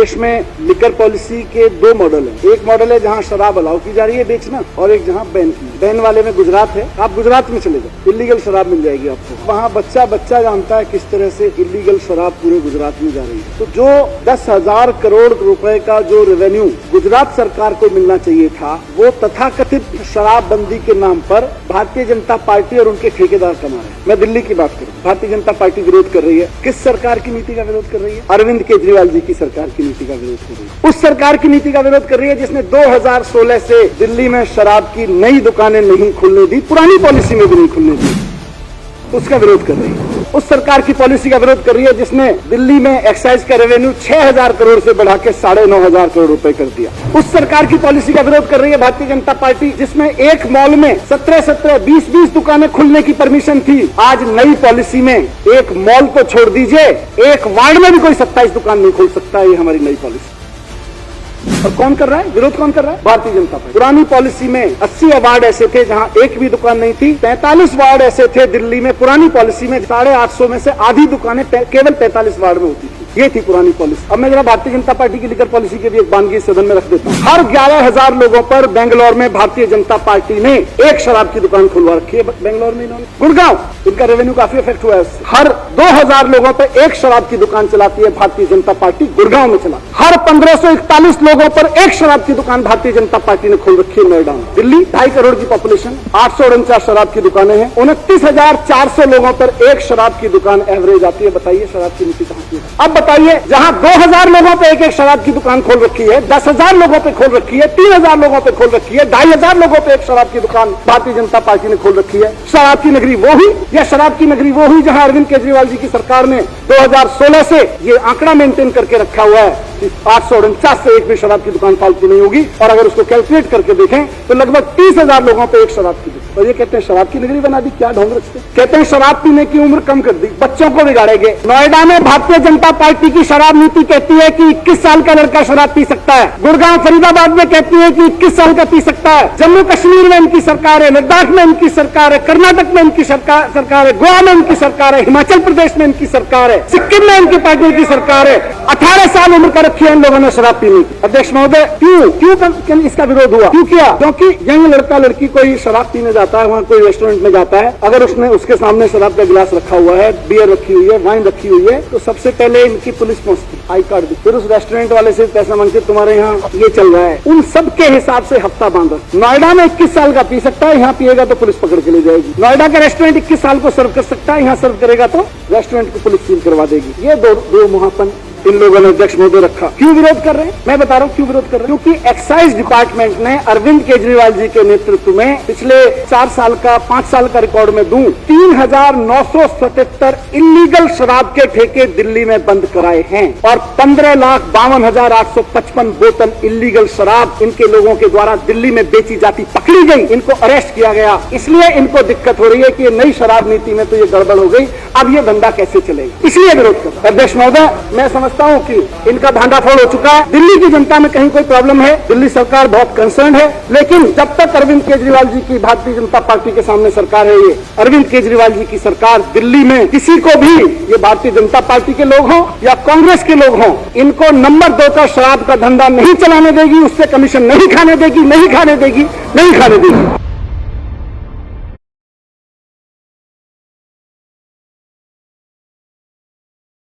देश में liquor policy के दो मॉडल हैं। एक मॉडल है जहां शराब अलाउ की जा रही है बेचना, और एक जहां बैन की। बैन वाले में गुजरात है, आप गुजरात में चले जाओ, इलीगल शराब मिल जाएगी आपको। वहां बच्चा बच्चा जानता है किस तरह से इलीगल शराब पूरे गुजरात में जा रही है। तो जो 10,000 करोड़ रुपए का जो रेवेन्यू गुजरात सरकार को मिलना चाहिए था, वो तथाकथित शराबबंदी के नाम पर भारतीय जनता पार्टी और उनके ठेकेदार कमा रहे हैं। मैं दिल्ली की बात करूं, भारतीय जनता पार्टी विरोध कर रही है। किस सरकार की नीति का विरोध कर रही है? अरविंद केजरीवाल जी की सरकार की नीति का विरोध कर रही है। उस सरकार की नीति का विरोध कर रही है जिसने 2016 से दिल्ली में शराब की नई दुकानें नहीं खुलने दी, पुरानी पॉलिसी में भी नहीं खुलने दी, उसका विरोध कर रही है। उस सरकार की पॉलिसी का विरोध कर रही है जिसने दिल्ली में एक्साइज का रेवेन्यू 6,000 करोड़ से बढ़ा के 9,500 करोड़ रुपए कर दिया। उस सरकार की पॉलिसी का विरोध कर रही है भारतीय जनता पार्टी जिसमें एक मॉल में 17-17, 20-20 दुकानें खुलने की परमिशन थी। आज नई पॉलिसी में एक मॉल तो छोड़ दीजिए, एक वार्ड में भी कोई 27 दुकान नहीं खोल सकता। ये हमारी नई पॉलिसी। और कौन कर रहा है विरोध? कौन कर रहा है? भारतीय जनता पार्टी। पुरानी पॉलिसी में 80 वार्ड ऐसे थे जहां एक भी दुकान नहीं थी। 45 वार्ड ऐसे थे दिल्ली में पुरानी पॉलिसी में, 850 में से आधी दुकानें केवल 45 वार्ड में होती थी। ये थी पुरानी पॉलिसी। अब मैं जरा भारतीय जनता पार्टी की लिकर पॉलिसी की भी एक बानगी सदन में रख देता हूँ। हर 11,000 लोगों पर बेंगलोर में भारतीय जनता पार्टी ने एक शराब की दुकान खुलवा रखी है। बेंगलोर में इन्होंने, गुड़गांव, इनका रेवेन्यू काफी इफेक्ट हुआ है उससे। हर 2,000 लोगों पर एक शराब की दुकान चलाती है भारतीय जनता पार्टी, गुड़गांव में चला। हर 1541 लोगों पर एक शराब की दुकान भारतीय जनता पार्टी ने खोल रखी है नोएडा में। दिल्ली 2.5 करोड़ की पॉपुलेशन, 849 शराब की दुकानें हैं, 29,400 लोगों पर एक शराब की दुकान एवरेज आती है। बताइए शराब की नीति कहां की है? अब बताइए, जहां 2,000 लोगों पे एक शराब की दुकान खोल रखी है, 10,000 लोगों पे खोल रखी है, 3,000 लोगों पे खोल रखी है, 2,500 लोगों पे एक शराब की दुकान भारतीय जनता पार्टी ने खोल रखी है। शराब की नगरी वो हुई, या शराब की नगरी वो हुई जहां अरविंद केजरीवाल जी की सरकार ने 2016 से ये आंकड़ा मेंटेन करके रखा हुआ है कि 849 से एक भी शराब की दुकान फालतू नहीं होगी। और अगर उसको कैलकुलेट करके देखें तो लगभग 30,000 लोगों पे एक शराब की दुकान। और ये कहते हैं शराब की नगरी बना दी। क्या ढोंग रखते हैं? कहते हैं शराब पीने की उम्र कम कर दी, बच्चों को बिगाड़ेंगे। नोएडा में भारतीय जनता पार्टी की शराब नीति कहती है कि 21 साल का लड़का शराब पी सकता है। गुड़गांव फरीदाबाद में कहती है कि 21 साल का पी सकता है। जम्मू कश्मीर में इनकी सरकार है, लद्दाख में इनकी सरकार है, कर्नाटक में इनकी सरकार है, गोवा में इनकी सरकार है, हिमाचल प्रदेश में इनकी सरकार है, सिक्किम में इनकी पार्टी की सरकार है। 18 साल उम्र का रखी है इन लोगों ने शराब पीने की। अध्यक्ष महोदय, क्यों इसका विरोध हुआ? क्यों किया? क्योंकि यंग लड़का लड़की कोई शराब पीने जाता है, वहाँ कोई रेस्टोरेंट में जाता है, अगर उसके सामने शराब का गिलास रखा हुआ है, बियर रखी हुई है, वाइन रखी हुई है, तो सबसे पहले इनकी पुलिस पहुंचती, आई कार्ड दी, फिर उस रेस्टोरेंट वाले से पैसा मांगते, तुम्हारे यहाँ ये चल रहा है। उन सब के हिसाब से हफ्ता बांधा। नोएडा में 21 साल का पी सकता है, यहाँ पिएगा तो पुलिस पकड़ के ले जाएगी। नोएडा का रेस्टोरेंट 21 साल को सर्व कर सकता है, यहाँ सर्व करेगा तो रेस्टोरेंट को पुलिस सील करवा देगी। ये दो मुहापन इन लोगों ने अध्यक्ष महोदय रखा। क्यों विरोध कर रहे हैं? मैं बता रहा हूँ क्यों विरोध कर रहे हैं। क्योंकि एक्साइज डिपार्टमेंट ने अरविंद केजरीवाल जी के नेतृत्व में पिछले 5 साल का रिकॉर्ड में दूं, 3,977 इलीगल शराब के ठेके दिल्ली में बंद कराए हैं और 15,52,855 बोतल इलीगल शराब इनके लोगों के द्वारा दिल्ली में बेची जाती पकड़ी गई, इनको अरेस्ट किया गया। इसलिए इनको दिक्कत हो रही है कि ये नई शराब नीति में तो ये गड़बड़ हो गई, अब ये धंधा कैसे चलेगा, इसलिए विरोध कर रहे हैं। अध्यक्ष महोदय, मैं समझता हूं कि इनका भांडाफोड़ हो चुका है। दिल्ली की जनता में कहीं कोई प्रॉब्लम है, दिल्ली सरकार बहुत कंसर्न है, लेकिन जब तक अरविंद केजरीवाल जी की भारतीय जनता पार्टी के सामने सरकार है, ये अरविंद केजरीवाल जी की सरकार दिल्ली में किसी को भी, ये भारतीय जनता पार्टी के लोग हों या कांग्रेस के लोग हों, इनको नंबर 2 का शराब का धंधा नहीं चलाने देगी, उससे कमीशन नहीं खाने देगी।